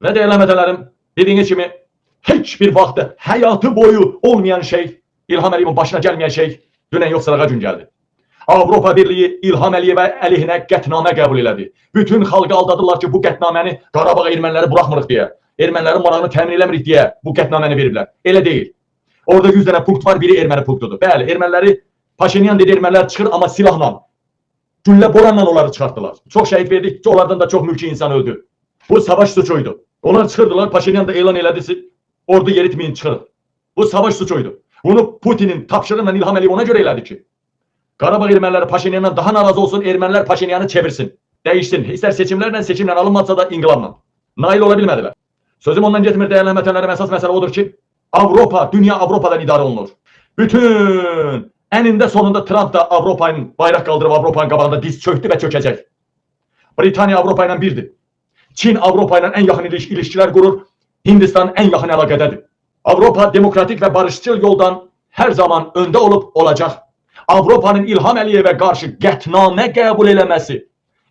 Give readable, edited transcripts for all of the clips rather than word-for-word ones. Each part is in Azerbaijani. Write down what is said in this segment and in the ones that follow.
Ve değerli əmətələrim, dediğiniz kimi hiç bir vaxtı hayatı boyu olmayan şey, İlham Əliyevin başına gelmeyen şey dünən yox sırağa gün geldi. Avropa Birliği İlham Əliyevə əleyhinə qətnamə qəbul elədi. Bütün xalqı aldadılar ki, bu qətnaməni Qarabağ erməniləri buraxmırıq deyə, ermənilərin marağını təmin eləmirik deyə bu qətnaməni veriblər. Elə deyil. Orada 100 dənə punkt var, biri erməni punktudur. Bəli, erməniləri Paşinyan dedi, ermənilər çıxır, amma silahla, güllə boranla onları çıxartdılar. Çox şəhid verdik, onlardan da çox mülki insan öldü. Bu savaş suçuydu. Onlar çıxırdılar, Paşinyan da elan elədi, ordu yeritmeyin çıxırıq. Bu savaş suçuydu. Bunu Putin'in tapşırığıyla İlham Əliyev ona göre elədi ki, Qarabağ erməniləri Paşinyandan daha narazı olsun, ermənilər Paşinyanı çevirsin, değişsin. İster seçimlə alınmazsa da inqilabla. Nail ola bilmədilər. Sözüm ondan getmir, değerli əmətələrim, əsas məsələ odur ki, Avropa, dünya Avropadan idarə olunur. Bütün eninde sonunda Trump da Avrupa'nın bayraq qaldırıb Avrupa'nın qabağında diz çöktü və çökəcək. Britaniya Avropa ilə birdir. Çin Avropa ilə ən yaxın ilişkilər qurur. Hindistan ən yaxın əlaqədədir. Avropa demokratik və barışçıl yoldan hər zaman öndə olub olacaq. Avropanın İlham Əliyevə qarşı qətnamə qəbul eləməsi,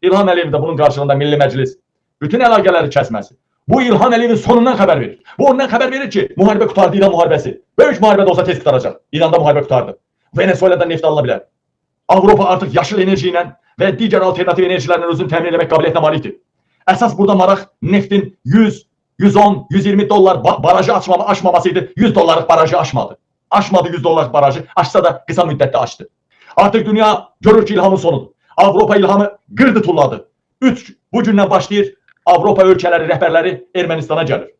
İlham Əliyev də bunun qarşılığında Milli Məclis bütün əlaqələri kəsməsi, bu İlham Əliyevin sonundan xəbər verir. Bu ondan xəbər verir ki, müharibə qutardı, İran müharibəsi. Böyük müharibə də olsa tez qutaracaq. İranda müharibə qutardı. Venezuela'dan neft alına bilər. Avropa artıq yaşıl enerji ilə və digər alternativ enerjilərlə özünü təmin etmək qabiliyyətinə malikdir. Əsas burada maraq neftin 100, 110, 120 dollar barajı aşmamasıydı. 100 dollarlık barajı aşmadı. Aşmadı 100 dollarlık barajı. Aşsa da kısa müddette aştı. Artık dünya görür ki İlhamın sonudur. Avropa İlhamı qırdı tulladı. Bu gündən başlayır Avropa ölkələri rəhbərləri Ermənistana gəlir.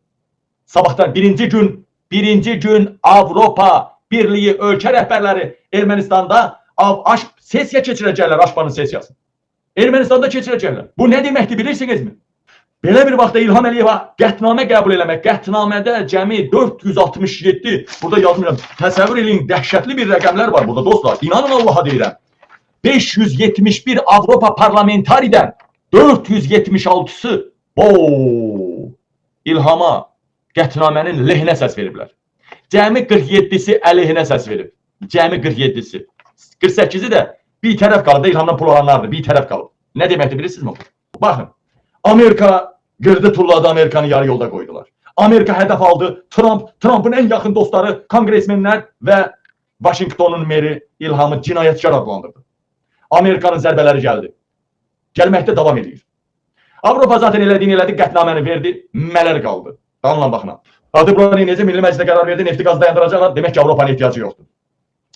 Sabahdan birinci gün Avropa Birliği ölkə rəhbərləri Ermənistanda sesiya keçirəcəklər, Aşpanın sesiyası. Ermənistanda keçirəcəklər. Bu nə deməkdir bilirsinizmi? Belə bir vaxtda İlham Əliyevə qətnamə qəbul eləmək, qətnamədə cəmi 467, burada yazmıram, təsəvvür edin, dəhşətli bir rəqəmlər var burada dostlar, inanın Allaha deyirəm. 571 Avropa parlamentaridən 476'sı İlhama qətnamənin lehinə səs veriblər. Cəmi 47'si əleyhinə səs verib. Cəmi 47'si. 48'i də bir tərəf qaldı, İlhamdan pul alanlardır, bir tərəf qaldı. Nə deməkdir bilirsinizmi? Bakın. Amerika qırdı tulladı, Amerikanı yarı yolda qoydular. Amerika hədəf aldı. Trump'ın en yaxın dostları, kongresmenlər və Washington'un meri İlhamı cinayətkar adlandırdı. Amerikanın zərbələri gəldi. Gəlməkdə davam edir. Avropa zaten elədiyini elədi, qətnaməni verdi, mələr qaldı. Dalına baxına. Adı buranı necə Milli Məclisə qərar verdi, nefti qaz dayandıracaqlar, demək ki Avropanın ehtiyacı yoxdur.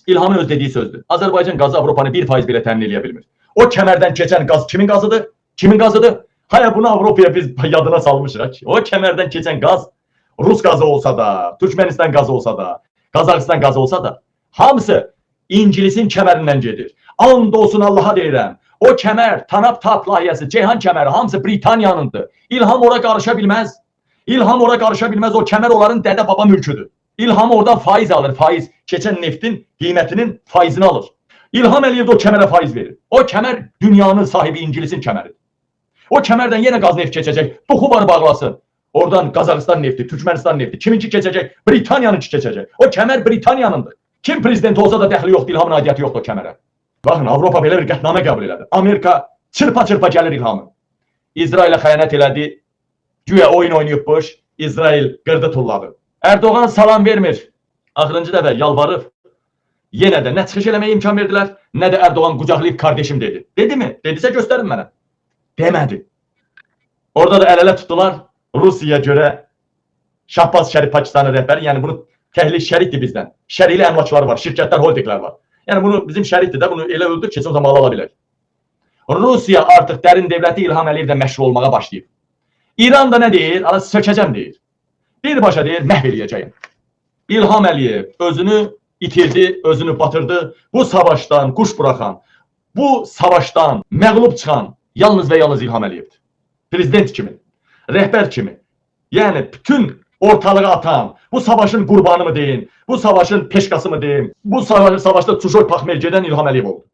İlhamın öz dediği sözdür. Azərbaycan qazı Avropanı 1% belə təmin edə bilmir. O kəmərdən keçən qaz kimin qazıdır? Kimin qazıdır? Hayır, bunu Avrupa'ya biz yadına salmışıq. O kəmərdən keçən qaz Rus qazı olsa da, Türkmenistan qazı olsa da, Qazaxıstan qazı olsa da, hamısı İngilisin kəmərindən gedir. And olsun Allaha deyirəm. O kəmər, Tanap layihəsi, Ceyhan kəməri hamısı Britaniyanındır. İlham ora qarışa bilməz. İlham ora qarışa bilməz. O kəmər onların dədə baba mülküdür. İlham oradan faiz alır, faiz. Keçən neftin qiymətinin faizini alır. İlham Əliyev də o kəmərə faiz verir. O kəmər dünyanın sahibi İngilisin kəməridir. O kəmərdən yenə qaz neft keçəcək. Duxu var bağlasın. Oradan Qazaxıstan nefti, Türkmenistan nefti. Kiminki keçəcək? Britaniyanınki keçəcək. O kəmər Britaniyanındır. Kim prezident olsa da dəxli yoxdur, İlhamın aidiyyəti yoxdur o kəmərə. Baxın, Avropa belə bir qətnamə qəbul elədi. Amerika çırpa-çırpa gəlir İlhamı. İsrailə xəyanət elədi. Güya oyun oynayıbmış. İsrail qırdı tulladı. Erdoğan salam vermir. Axırıncı dəfə yalvarıb. Yenə də nə çıxış eləməyə imkan verdilər, nə də Erdoğan qucaqlayıb kardeşim dedi. Dedi mi? Dedisə göstərin mənə. Demədi. Orada da əl-ələ tutdular. Rusiyaya görə Şahbaz Şərif Pakistanı rəhbəri, yəni bunu təhlil şərikdir bizdən. Şərikli əmlakçılar var, şirkətlər, holdinglər var. Yəni bunu bizim şərikdir də, bunu elə öldür ki, sonra mal ala bilər. Rusiya artıq dərin devləti İlham Əliyevlə məşğul olmağa başlayıb. İran da nə deyir? Arası sökəcəm deyir. Birbaşa deyir, məhv eləyəcəyim. İlham Əliyev özünü itirdi, özünü batırdı. Bu savaşdan quş buraxan, bu savaşdan məğlub çıxan yalnız və yalnız İlham Əliyevdir. Prezident kimi, rəhbər kimi. Yəni bütün ortalığı atan, bu savaşın qurbanı mı deyin, bu savaşın peşkası mı deyin, bu savaşda çuşoy paxmel gedən İlham Əliyev oldu.